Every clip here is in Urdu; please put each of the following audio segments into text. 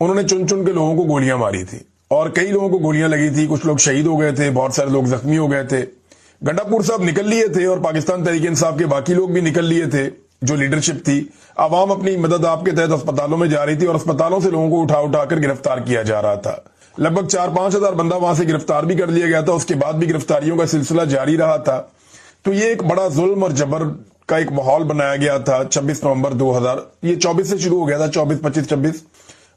انہوں نے چن چن کے لوگوں کو گولیاں ماری تھی اور کئی لوگوں کو گولیاں لگی تھی، کچھ لوگ شہید ہو گئے تھے، بہت سارے لوگ زخمی ہو گئے تھے۔ گنڈا پور صاحب نکل لیے تھے اور پاکستان تحریک انصاف کے باقی لوگ بھی نکل لیے تھے، جو لیڈرشپ تھی۔ عوام اپنی مدد آپ کے تحت اسپتالوں میں جا رہی تھی اور اسپتالوں سے لوگوں کو اٹھا اٹھا کر گرفتار کیا جا رہا تھا۔ لگ بھگ 4-5 ہزار بندہ وہاں سے گرفتار بھی کر لیا گیا تھا، اس کے بعد بھی گرفتاریوں کا سلسلہ جاری رہا تھا۔ تو یہ ایک بڑا ظلم اور جبر کا ایک ماحول بنایا گیا تھا 26 نومبر 2000، یہ 24 سے شروع ہو گیا تھا، 24، 25، 26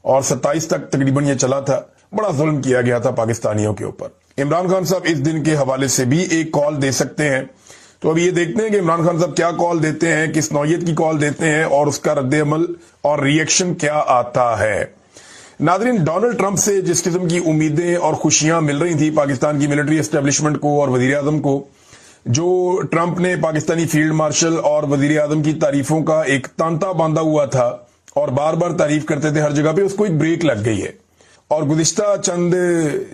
اور 27 تک تقریباً یہ چلا تھا۔ بڑا ظلم کیا گیا تھا پاکستانیوں کے اوپر۔ عمران خان صاحب اس دن کے حوالے سے بھی ایک کال دے سکتے ہیں، تو ابھی یہ دیکھتے ہیں کہ عمران خان صاحب کیا کال دیتے ہیں، کس نوعیت کی کال دیتے ہیں اور اس کا رد عمل اور ری ایکشن کیا آتا ہے۔ ناظرین، ڈونلڈ ٹرمپ سے جس قسم کی امیدیں اور خوشیاں مل رہی تھی پاکستان کی ملٹری اسٹیبلشمنٹ کو اور وزیر اعظم کو، جو ٹرمپ نے پاکستانی فیلڈ مارشل اور وزیر اعظم کی تعریفوں کا ایک تانتا باندھا ہوا تھا اور بار بار تعریف کرتے تھے ہر جگہ پہ، اس کو ایک بریک لگ گئی ہے۔ اور گزشتہ چند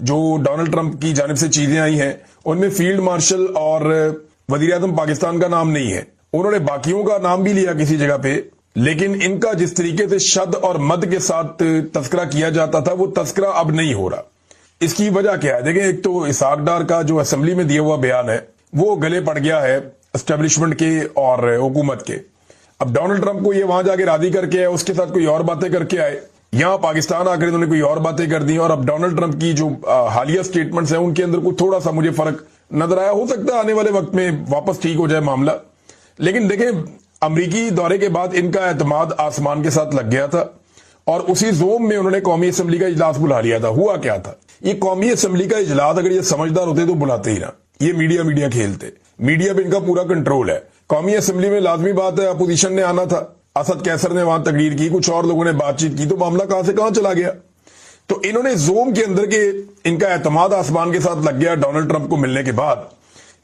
جو ڈونلڈ ٹرمپ کی جانب سے چیزیں آئی ہیں ان میں فیلڈ مارشل اور وزیر اعظم پاکستان کا نام نہیں ہے، انہوں نے باقیوں کا نام بھی لیا کسی جگہ پہ، لیکن ان کا جس طریقے سے شد اور مد کے ساتھ تذکرہ کیا جاتا تھا وہ تذکرہ اب نہیں ہو رہا۔ اس کی وجہ کیا ہے؟ دیکھیں، ایک تو اسحاق ڈار کا جو اسمبلی میں دیا ہوا بیان ہے وہ گلے پڑ گیا ہے اسٹیبلشمنٹ کے اور حکومت کے۔ اب ڈونلڈ ٹرمپ کو یہ وہاں جا کے راضی کر کے آئے، اس کے ساتھ کوئی اور باتیں کر کے آئے، یہاں پاکستان آ کر انہوں نے کوئی اور باتیں کر دی، اور اب ڈونلڈ ٹرمپ کی جو حالیہ سٹیٹمنٹس ہیں ان کے اندر کوئی تھوڑا سا مجھے فرق نظر آیا۔ ہو سکتا ہے آنے والے وقت میں واپس ٹھیک ہو جائے معاملہ، لیکن دیکھیں، امریکی دورے کے بعد ان کا اعتماد آسمان کے ساتھ لگ گیا تھا اور اسی زوم میں انہوں نے قومی اسمبلی کا اجلاس بلا لیا تھا۔ ہوا کیا تھا؟ یہ قومی اسمبلی کا اجلاس اگر یہ سمجھدار ہوتے تو بلاتے ہی نہ، یہ میڈیا کھیلتے، میڈیا پہ ان کا پورا کنٹرول ہے۔ قومی اسمبلی میں لازمی بات ہے اپوزیشن نے آنا تھا، اسد کیسر نے وہاں تقریر کی، کچھ اور لوگوں نے بات چیت کی، تو معاملہ کہاں سے کہاں چلا گیا۔ تو انہوں نے زوم کے اندر کے ان کا اعتماد آسمان کے ساتھ لگ گیا ڈونلڈ ٹرمپ کو ملنے کے بعد،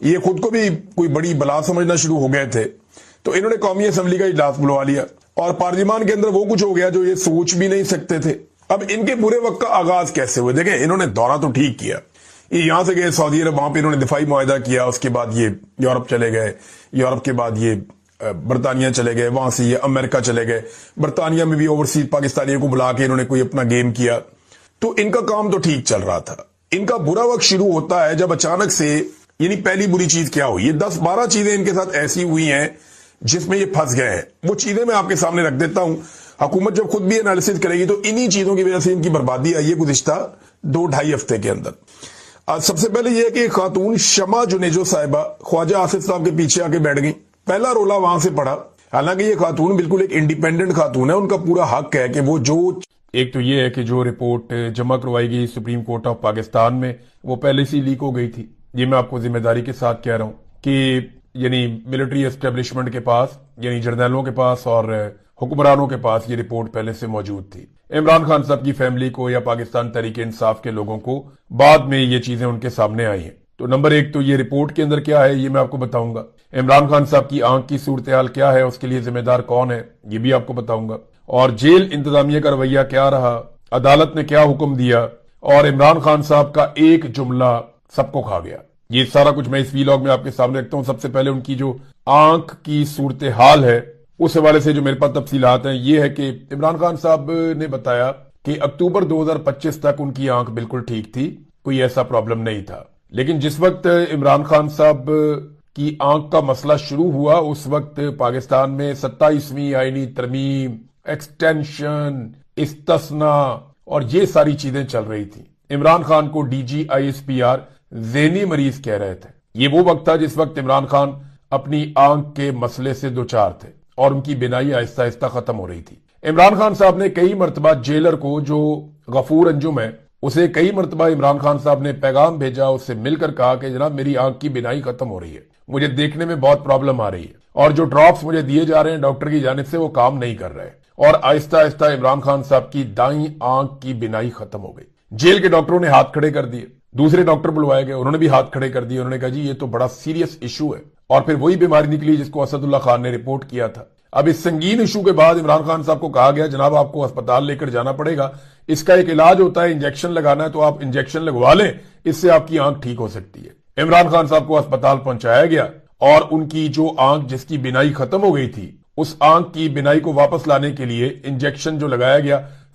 یہ خود کو بھی کوئی بڑی بلا سمجھنا شروع ہو گئے تھے، تو انہوں نے قومی اسمبلی کا اجلاس بلوا لیا اور پارلیمان کے اندر وہ کچھ ہو گیا جو یہ سوچ بھی نہیں سکتے تھے۔ اب ان کے برے وقت کا آغاز کیسے ہوئے؟ دیکھیں، انہوں نے دورہ تو ٹھیک کیا، یہ یہاں سے گئے سعودی عرب، وہاں پہ انہوں نے دفاعی معاہدہ کیا، اس کے بعد یہ یورپ چلے گئے، یورپ کے بعد یہ برطانیہ چلے گئے، وہاں سے یہ امریکہ چلے گئے، برطانیہ میں بھی اوورسیز پاکستانیوں کو بلا کے انہوں نے کوئی اپنا گیم کیا، تو ان کا کام تو ٹھیک چل رہا تھا۔ ان کا برا وقت شروع ہوتا ہے جب اچانک سے، یعنی پہلی بری چیز کیا ہوئی، یہ 10-12 چیزیں ان کے ساتھ ایسی ہوئی ہیں جس میں یہ پھنس گئے ہیں۔ وہ چیزیں میں آپ کے سامنے رکھ دیتا ہوں، حکومت جب خود بھی انالیسس کرے گی تو انہی چیزوں کی وجہ سے ان کی بربادی آئی ہے گزشتہ 2-2.5 ہفتے کے اندر۔ سب سے پہلے یہ کہ خاتون شمع جنیجو صاحبہ خواجہ آصف صاحب کے پیچھے آ کے بیٹھ گئی، پہلا رولا وہاں سے پڑا۔ حالانکہ یہ خاتون بالکل ایک انڈیپینڈنٹ خاتون ہے، ان کا پورا حق ہے کہ وہ جو، ایک تو یہ ہے کہ جو رپورٹ جمع کروائی گئی سپریم کورٹ آف پاکستان میں وہ پہلے سے لیک ہو گئی تھی، یہ میں آپ کو ذمہ داری کے ساتھ کہہ رہا ہوں کہ یعنی ملٹری اسٹیبلشمنٹ کے پاس، یعنی جرنیلوں کے پاس اور حکمرانوں کے پاس یہ رپورٹ پہلے سے موجود تھی۔ عمران خان صاحب کی فیملی کو یا پاکستان تحریک انصاف کے لوگوں کو بعد میں یہ چیزیں ان کے سامنے آئی ہیں۔ تو نمبر 1 تو یہ رپورٹ کے اندر کیا ہے یہ میں آپ کو بتاؤں گا، عمران خان صاحب کی آنکھ کی صورتحال کیا ہے، اس کے لیے ذمہ دار کون ہے یہ بھی آپ کو بتاؤں گا، اور جیل انتظامیہ کا رویہ کیا رہا، عدالت نے کیا حکم دیا، اور عمران خان صاحب کا ایک جملہ سب کو کھا گیا۔ یہ سارا کچھ میں اس ویلاگ میں آپ کے سامنے رکھتا ہوں۔ سب سے پہلے ان کی جو آنکھ کی صورتحال ہے اس حوالے سے جو میرے پاس تفصیلات ہیں یہ ہے کہ عمران خان صاحب نے بتایا کہ اکتوبر 2025 تک ان کی آنکھ بالکل ٹھیک تھی، کوئی ایسا پرابلم نہیں تھا، لیکن جس وقت عمران خان صاحب کی آنکھ کا مسئلہ شروع ہوا اس وقت پاکستان میں 27ویں آئینی ترمیم، ایکسٹینشن، استثناء اور یہ ساری چیزیں چل رہی تھی۔ عمران خان کو DGISPR ذہنی مریض کہہ رہے تھے۔ یہ وہ وقت تھا جس وقت عمران خان اپنی آنکھ کے مسئلے سے دوچار تھے اور ان کی بینائی آہستہ آہستہ ختم ہو رہی تھی۔ عمران خان صاحب نے کئی مرتبہ جیلر کو، جو غفور انجم ہے، اسے کئی مرتبہ عمران خان صاحب نے پیغام بھیجا، اس سے مل کر کہا کہ جناب میری آنکھ کی بینائی ختم ہو رہی ہے، مجھے دیکھنے میں بہت پرابلم آ رہی ہے، اور جو ڈراپس مجھے دیے جا رہے ہیں ڈاکٹر کی جانب سے وہ کام نہیں کر رہے، اور آہستہ آہستہ عمران خان صاحب کی دائیں آنکھ کی بینائی ختم ہو گئی۔ جیل کے ڈاکٹروں نے ہاتھ کھڑے کر دیے، دوسرے ڈاکٹر بلوائے گئے، انہوں نے بھی ہاتھ کھڑے کر دیے، انہوں نے کہا جی یہ تو بڑا سیریس ایشو ہے، اور پھر وہی بیماری نکلی جس کو اسد اللہ خان نے رپورٹ کیا تھا۔ اب اس سنگین ایشو کے بعد عمران خان صاحب کو کہا گیا جناب آپ کو اسپتال لے کر جانا پڑے گا، اس کا ایک علاج ہوتا ہے، انجیکشن لگانا ہے، تو آپ انجیکشن لگوا لیں، اس سے آپ کی آنکھ ٹھیک ہو سکتی ہے۔ عمران خان صاحب کو اسپتال پہنچایا گیا اور ان کی جو آنکھ جس کی بینائی ختم ہو گئی تھی، اس آنکھ کی بینائی کو واپس لانے کے لیے انجیکشن جو لگایا گیا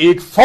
100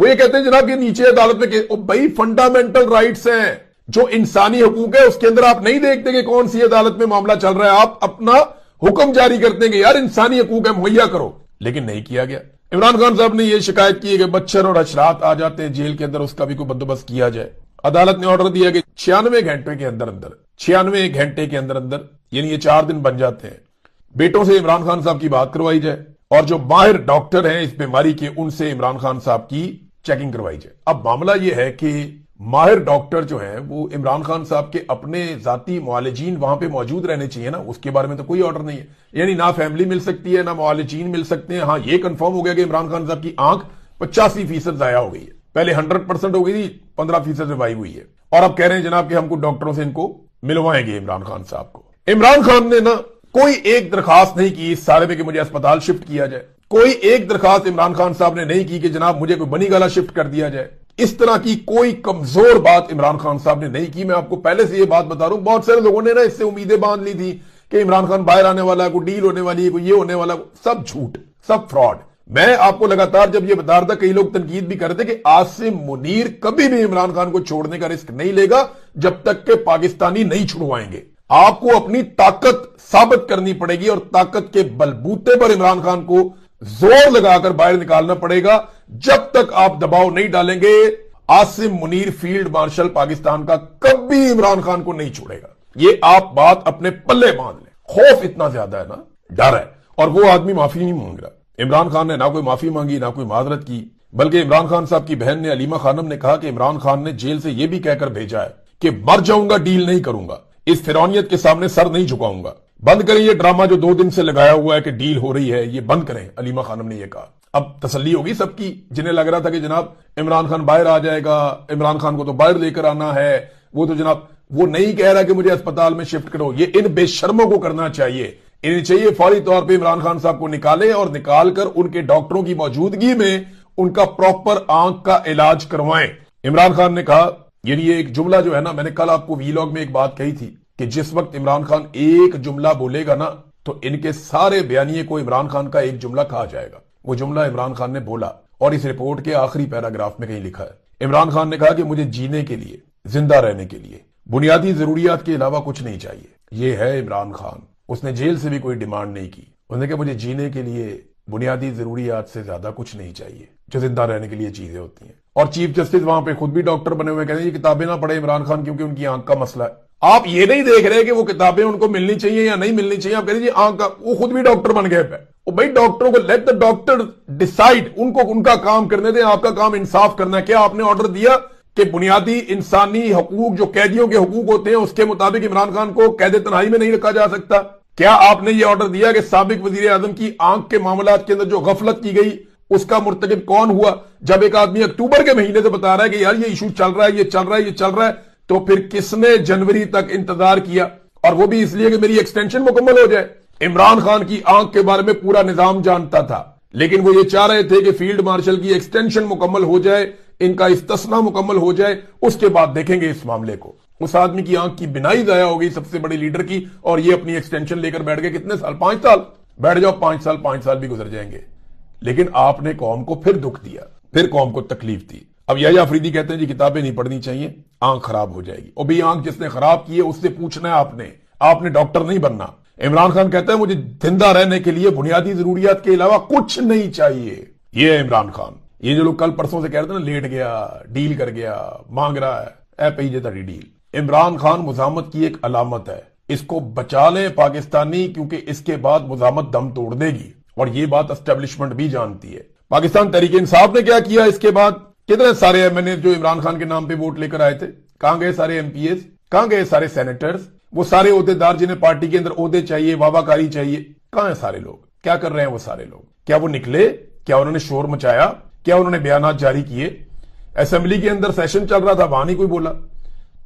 وہ یہ کہتے ہیں جناب کہ نیچے عدالت میں بھائی فنڈامنٹل رائٹس ہیں جو انسانی حقوق ہے، اس کے اندر آپ نہیں دیکھتے کہ کون سی عدالت میں معاملہ چل رہا ہے، آپ اپنا حکم جاری کرتے ہیں کہ یار انسانی حقوق ہے مہیا کرو، لیکن نہیں کیا گیا۔ عمران خان صاحب نے یہ شکایت کی ہے کہ مچھر اور حشرات آ جاتے ہیں جیل کے اندر، اس کا بھی کوئی بندوبست کیا جائے۔ عدالت نے آرڈر دیا کہ 96 گھنٹے کے اندر 96 گھنٹے کے اندر یعنی یہ 4 دن بن جاتے ہیں، بیٹوں سے عمران خان صاحب کی بات کروائی جائے اور جو ماہر ڈاکٹر ہیں اس بیماری کے ان سے عمران خان صاحب کی چیکنگ کروائی جائے۔ اب معاملہ یہ ہے کہ ماہر ڈاکٹر جو ہیں وہ عمران خان صاحب کے اپنے ذاتی معالجین وہاں پہ موجود رہنے چاہیے نا، اس کے بارے میں تو کوئی آرڈر نہیں ہے، یعنی نہ فیملی مل سکتی ہے نہ معالجین مل سکتے ہیں۔ ہاں یہ کنفرم ہو گیا کہ عمران خان صاحب کی آنکھ 85% ضائع ہو گئی ہے، پہلے 100% ہو گئی تھی، 15% ریوائیو ہوئی ہے، اور اب کہہ رہے ہیں جناب کہ ہم کو ڈاکٹروں سے ان کو ملوائیں گے عمران خان صاحب کو۔ عمران خان نے نا کوئی ایک درخواست نہیں کی اس سارے میں کہ مجھے اسپتال شفٹ کیا جائے، کوئی ایک درخواست عمران خان صاحب نے نہیں کی کہ جناب مجھے کوئی بنی گالا شفٹ کر دیا جائے، اس طرح کی کوئی کمزور بات عمران خان صاحب نے نہیں کی۔ میں آپ کو پہلے سے یہ بات بتا رہا ہوں، بہت سارے لوگوں نے نا اس سے امیدیں باندھ لی تھی کہ عمران خان باہر آنے والا ہے، کوئی ڈیل ہونے والی ہے، کوئی یہ ہونے والا ہے، سب جھوٹ، سب فراڈ۔ میں آپ کو لگاتار جب یہ بتا رہا تھا، کئی لوگ تنقید بھی کرتے کہ عاصم منیر کبھی بھی عمران خان کو چھوڑنے کا رسک نہیں لے گا جب تک کہ پاکستانی نہیں چھڑوائیں گے۔ آپ کو اپنی طاقت ثابت کرنی پڑے گی اور طاقت کے بلبوتے پر عمران خان کو زور لگا کر باہر نکالنا پڑے گا۔ جب تک آپ دباؤ نہیں ڈالیں گے، عاصم منیر فیلڈ مارشل پاکستان کا کبھی عمران خان کو نہیں چھوڑے گا۔ یہ آپ بات اپنے پلے باندھ لیں۔ خوف اتنا زیادہ ہے نا، ڈر ہے، اور وہ آدمی معافی نہیں مانگ رہا۔ عمران خان نے نہ کوئی معافی مانگی نہ کوئی معذرت کی، بلکہ عمران خان صاحب کی بہن نے علیمہ خانم نے کہا کہ عمران خان نے جیل سے یہ بھی کہہ کر بھیجا ہے کہ مر جاؤں گا ڈیل نہیں کروں گا، اس فرعونیت کے سامنے سر نہیں جھکاؤں گا، بند کریں یہ ڈرامہ جو 2 دن سے لگایا ہوا ہے کہ ڈیل ہو رہی ہے، یہ بند کریں۔ علیمہ خانم نے یہ کہا۔ اب تسلی ہوگی سب کی جنہیں لگ رہا تھا کہ جناب عمران خان باہر آ جائے گا، عمران خان کو تو باہر لے کر آنا ہے، وہ تو جناب وہ نہیں کہہ رہا کہ مجھے اسپتال میں شفٹ کرو۔ یہ ان بے شرموں کو کرنا چاہیے، انہیں چاہیے فوری طور پہ عمران خان صاحب کو نکالے اور نکال کر ان کے ڈاکٹروں کی موجودگی میں ان کا پراپر آنکھ کا علاج کروائیں۔ عمران خان نے کہا، یعنی یہ ایک جملہ جو ہے نا، میں نے کل آپ کو ویلاگ میں ایک بات کہی تھی کہ جس وقت عمران خان ایک جملہ بولے گا نا تو ان کے سارے بیانیے کو عمران خان کا ایک جملہ کہا جائے گا۔ وہ جملہ عمران خان نے بولا اور اس رپورٹ کے آخری پیراگراف میں کہیں لکھا ہے۔ عمران خان نے کہا کہ مجھے جینے کے لیے، زندہ رہنے کے لیے بنیادی ضروریات کے علاوہ کچھ نہیں چاہیے۔ یہ ہے عمران خان، اس نے جیل سے بھی کوئی ڈیمانڈ نہیں کی، اس نے کہا مجھے جینے کے لیے بنیادی ضروریات سے زیادہ کچھ نہیں چاہیے جو زندہ رہنے کے لیے چیزیں ہوتی ہیں۔ اور چیف جسٹس وہاں پہ خود بھی ڈاکٹر بنے ہوئے کہتے ہیں یہ کتابیں نہ پڑھے عمران خان کیونکہ ان کی آنکھ کا مسئلہ ہے۔ آپ یہ نہیں دیکھ رہے کہ وہ کتابیں ان کو ملنی چاہیے یا نہیں ملنی چاہیے، آپ کہہ رہے آنکھ کا، وہ خود بھی ڈاکٹر بن گئے پہ۔ بھائی ڈاکٹروں کو لیٹ دا ڈاکٹر ڈیسائیڈ، ان کو ان کا کام کرنے دیں، آپ کا کام انصاف کرنا ہے۔ کیا آپ نے آرڈر دیا کہ بنیادی انسانی حقوق جو قیدیوں کے حقوق ہوتے ہیں اس کے مطابق عمران خان کو قید تنہائی میں نہیں رکھا جا سکتا؟ کیا آپ نے یہ آرڈر دیا کہ سابق وزیر اعظم کی آنکھ کے معاملات کے اندر جو غفلت کی گئی اس کا مرتکب کون ہوا؟ جب ایک آدمی اکتوبر کے مہینے سے بتا رہا ہے کہ یار یہ ایشو چل رہا ہے، یہ چل رہا ہے، یہ چل رہا ہے، تو پھر کس نے جنوری تک انتظار کیا؟ اور وہ بھی اس لیے کہ میری ایکسٹینشن مکمل ہو جائے۔ عمران خان کی آنکھ کے بارے میں پورا نظام جانتا تھا، لیکن وہ یہ چاہ رہے تھے کہ فیلڈ مارشل کی ایکسٹینشن مکمل ہو جائے، ان کا استثناء مکمل ہو جائے، اس کے بعد دیکھیں گے اس معاملے کو۔ اس آدمی کی آنکھ کی بینائی ضائع ہو گئی، سب سے بڑے لیڈر کی، اور یہ اپنی ایکسٹینشن لے کر بیٹھ گئے۔ کتنے سال؟ 5 سال بیٹھ جاؤ، 5 سال بھی گزر جائیں گے، لیکن آپ نے قوم کو پھر دکھ دیا، پھر قوم کو تکلیف دی۔ اب یحییٰ آفریدی کہتے ہیں جی کتابیں نہیں پڑھنی چاہیے، آنکھ خراب ہو جائے گی۔ اور بھی آنکھ جس نے خراب کی ہے اس سے پوچھنا ہے آپ نے ڈاکٹر نہیں بننا۔ عمران خان کہتا ہے مجھے زندہ رہنے کے لیے بنیادی ضروریات کے علاوہ کچھ نہیں چاہیے۔ یہ ہے عمران خان۔ یہ جو لوگ کل پرسوں سے کہہ رہے تھے نا لیٹ گیا، ڈیل کر گیا، مانگ رہا ہے، اے پہ ہی تھا ڈیل۔ عمران خان مزاحمت کی ایک علامت ہے، اس کو بچا لیں پاکستانی، کیونکہ اس کے بعد مزاحمت دم توڑ دے گی، اور یہ بات اسٹیبلشمنٹ بھی جانتی ہے۔ پاکستان تحریک انصاف نے کیا کیا اس کے بعد؟ کتنے سارے ایم این اے جو عمران خان کے نام پہ ووٹ لے کر آئے تھے، کہاں گئے سارے ایم پی ایز؟ کہاں گئے سارے سینیٹرز؟ وہ سارے عہدیدار جنہیں پارٹی کے اندر عہدے چاہیے، واہ کاری چاہیے، کہاں ہیں سارے لوگ؟ کیا کر رہے ہیں وہ سارے لوگ؟ کیا وہ نکلے؟ کیا انہوں نے شور مچایا؟ کیا انہوں نے بیانات جاری کیے؟ اسمبلی کے اندر سیشن چل رہا تھا، وہاں نہیں کوئی بولا۔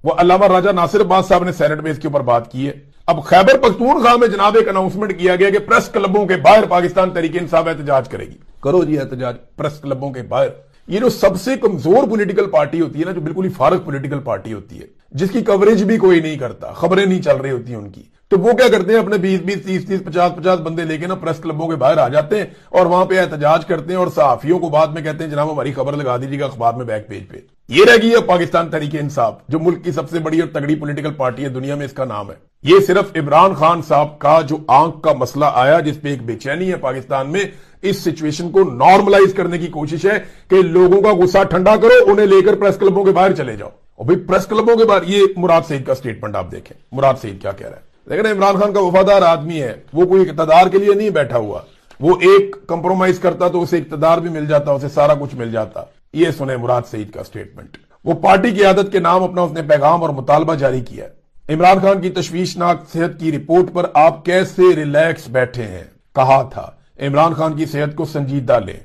وہ علامہ راجہ ناصر عباس صاحب نے سینٹ میں اس کے اوپر بات کی ہے۔ اب خیبر پختونخوا میں جناب ایک اناؤنسمنٹ کیا گیا کہ پریس کلبوں کے باہر پاکستان تحریک انصاف احتجاج کرے گی۔ کرو جی احتجاج پریس کلبوں کے باہر۔ یہ جو سب سے کمزور پولیٹیکل پارٹی ہوتی ہے نا، جو بالکل ہی فارغ پولیٹیکل پارٹی ہوتی ہے، جس کی کوریج بھی کوئی نہیں کرتا، خبریں نہیں چل رہی ہوتی ان کی، تو وہ کیا کرتے ہیں اپنے 20-20 30-30 50-50 بندے لے کے نا پریس کلبوں کے باہر آ جاتے ہیں اور وہاں پہ احتجاج کرتے ہیں اور صحافیوں کو بعد میں کہتے ہیں جناب ہماری خبر لگا دیجیے گا اخبار میں بیک پیج پہ. یہ رہ گئی ہے پاکستان تحریک انصاف جو ملک کی سب سے بڑی اور تگڑی پولیٹیکل پارٹی ہے دنیا میں, اس کا نام ہے. یہ صرف عمران خان صاحب کا جو آنکھ کا مسئلہ آیا جس پہ ایک بے چینی ہے پاکستان میں, اس سچویشن کو نارملائز کرنے کی کوشش ہے کہ لوگوں کا غصہ ٹھنڈا کرو, انہیں لے کر پریس کلبوں کے باہر چلے جاؤ. اور بھئی پریس کلبوں کے باہر, یہ مراد سعید کا سٹیٹمنٹ آپ دیکھیں, مراد سعید کیا کہہ رہا ہے. لیکن عمران خان کا وفادار آدمی ہے, وہ کوئی اقتدار کے لیے نہیں بیٹھا ہوا, وہ ایک کمپرومائز کرتا تو اسے اقتدار بھی مل جاتا, اسے سارا کچھ مل جاتا. یہ سنیں مراد سعید کا سٹیٹمنٹ. وہ پارٹی کی عادت کے نام اپنا اس نے پیغام اور مطالبہ جاری کیا ہے. عمران خان کی تشویشناک صحت کی رپورٹ پر آپ کیسے ریلیکس بیٹھے ہیں. کہا تھا عمران خان کی صحت کو سنجیدہ لیں,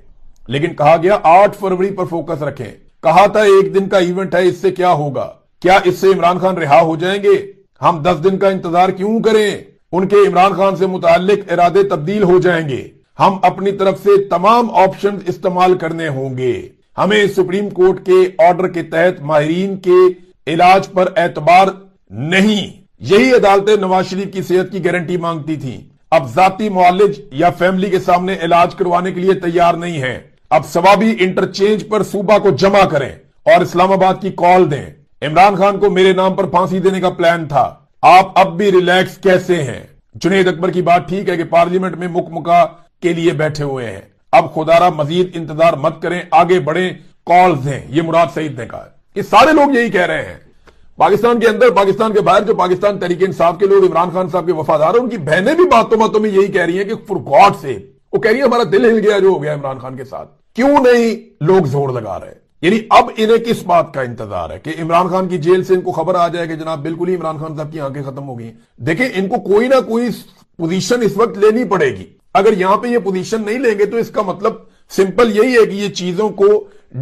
لیکن کہا گیا 8 فروری پر فوکس رکھیں. کہا تھا ایک دن کا ایونٹ ہے, اس سے کیا ہوگا, کیا اس سے عمران خان رہا ہو جائیں گے, ہم 10 دن کا انتظار کیوں کریں, ان کے عمران خان سے متعلق ارادے تبدیل ہو جائیں گے, ہم اپنی طرف سے تمام آپشن استعمال کرنے ہوں گے. ہمیں سپریم کورٹ کے آرڈر کے تحت ماہرین کے علاج پر اعتبار نہیں. یہی عدالتیں نواز شریف کی صحت کی گارنٹی مانگتی تھیں, اب ذاتی معالج یا فیملی کے سامنے علاج کروانے کے لیے تیار نہیں ہیں. اب ثوابی انٹرچینج پر صوبہ کو جمع کریں اور اسلام آباد کی کال دیں. عمران خان کو میرے نام پر پھانسی دینے کا پلان تھا, آپ اب بھی ریلیکس کیسے ہیں. جنید اکبر کی بات ٹھیک ہے کہ پارلیمنٹ میں مکمکا کے لیے بیٹھے ہوئے ہیں, اب خدا را مزید انتظار مت کریں, آگے بڑھیں, کال دیں. یہ مراد سعید نے کہا. یہ سارے لوگ یہی کہہ رہے ہیں پاکستان کے اندر, پاکستان کے باہر. جو پاکستان تحریک انصاف کے لوگ عمران خان صاحب کے وفادار ہیں, ان کی بہنیں بھی باتوں میں یہی کہہ رہی ہیں کہ فور گاڈ سیک, وہ کہہ رہی ہیں ہمارا دل ہل گیا جو ہو گیا عمران خان کے ساتھ. کیوں نہیں لوگ زور لگا رہے, یعنی اب انہیں کس بات کا انتظار ہے کہ عمران خان کی جیل سے ان کو خبر آ جائے کہ جناب بالکل ہی عمران خان صاحب کی آنکھیں ختم ہو گئی. دیکھیں ان کو کوئی نہ کوئی پوزیشن اس وقت لینی پڑے گی. اگر یہاں پہ یہ پوزیشن نہیں لیں گے تو اس کا مطلب سمپل یہی ہے کہ یہ چیزوں کو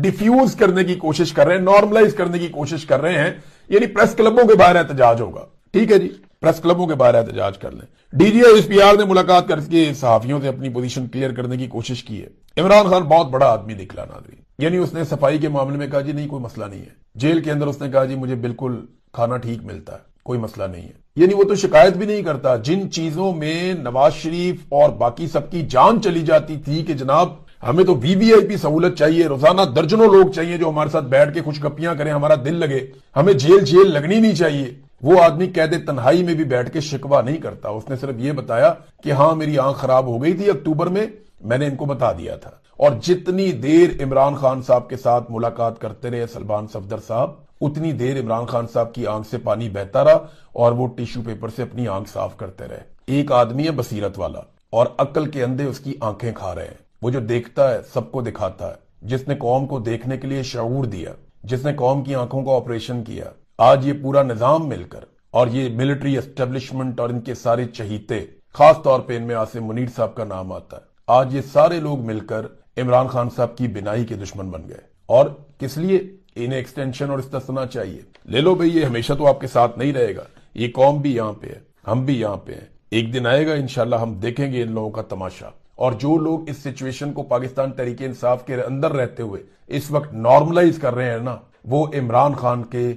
ڈیفیوز کرنے کی کوشش کر رہے ہیں, نارملائز کرنے کی کوشش کر رہے ہیں. یعنی پریس کلبوں کے باہر احتجاج ہوگا, ٹھیک ہے جی, پریس کلبوں کے باہر احتجاج کر لیں. D G S P R نے ملاقات کر کے صحافیوں سے اپنی پوزیشن کلیئر کرنے کی کوشش کی ہے. عمران خان بہت بڑا آدمی نکلا ناظرین, یعنی اس نے صفائی کے معاملے میں کہا جی نہیں کوئی مسئلہ نہیں ہے. جیل کے اندر اس نے کہا جی مجھے بالکل کھانا ٹھیک ملتا ہے, کوئی مسئلہ نہیں ہے. یعنی وہ تو شکایت بھی نہیں کرتا. جن چیزوں میں نواز شریف اور باقی سب کی جان چلی جاتی تھی کہ جناب ہمیں تو وی وی آئی پی سہولت چاہیے, روزانہ درجنوں لوگ چاہیے جو ہمارے ساتھ بیٹھ کے خوش گپیاں کریں, ہمارا دل لگے, ہمیں جیل لگنی نہیں چاہیے, وہ آدمی قید تنہائی میں بھی بیٹھ کے شکوہ نہیں کرتا. اس نے صرف یہ بتایا کہ ہاں میری آنکھ خراب ہو گئی تھی اکتوبر میں نے ان کو بتا دیا تھا. اور جتنی دیر عمران خان صاحب کے ساتھ ملاقات کرتے رہے سلمان صفدر صاحب, اتنی دیر عمران خان صاحب کی آنکھ سے پانی بہتا رہا اور وہ ٹیشو پیپر سے اپنی آنکھ صاف کرتے رہے. ایک آدمی ہے بصیرت والا اور عقل کے اندھے اس کی آنکھیں کھا رہے ہیں. وہ جو دیکھتا ہے سب کو دکھاتا ہے, جس نے قوم کو دیکھنے کے لیے شعور دیا, جس نے قوم کی آنکھوں کا آپریشن کیا. آج یہ پورا نظام مل کر اور یہ ملٹری اسٹیبلشمنٹ اور ان کے سارے چہیتے, خاص طور پہ ان میں عاصم منیر صاحب کا نام آتا ہے, آج یہ سارے لوگ مل کر عمران خان صاحب کی بینائی کے دشمن بن گئے. اور کس لیے؟ انہیں ایکسٹینشن اور استثنا چاہیے. لے لو بھئی, یہ ہمیشہ تو آپ کے ساتھ نہیں رہے گا, یہ قوم بھی یہاں پہ ہے, ہم بھی یہاں پہ ہیں. ایک دن آئے گا انشاءاللہ ہم دیکھیں گے ان لوگوں کا تماشا. اور جو لوگ اس سچویشن کو پاکستان تحریک انصاف کے اندر رہتے ہوئے اس وقت نارملائز کر رہے ہیں نا, وہ عمران خان کے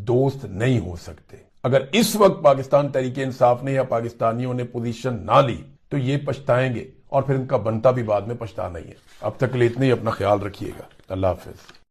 دوست نہیں ہو سکتے. اگر اس وقت پاکستان تحریک انصاف نے یا پاکستانیوں نے پوزیشن نہ لی تو یہ پچھتائیں گے, اور پھر ان کا بنتا بھی بعد میں پچھتانا ہی ہے. اب تک کے لیے اتنے ہی, اپنا خیال رکھیے گا. اللہ حافظ.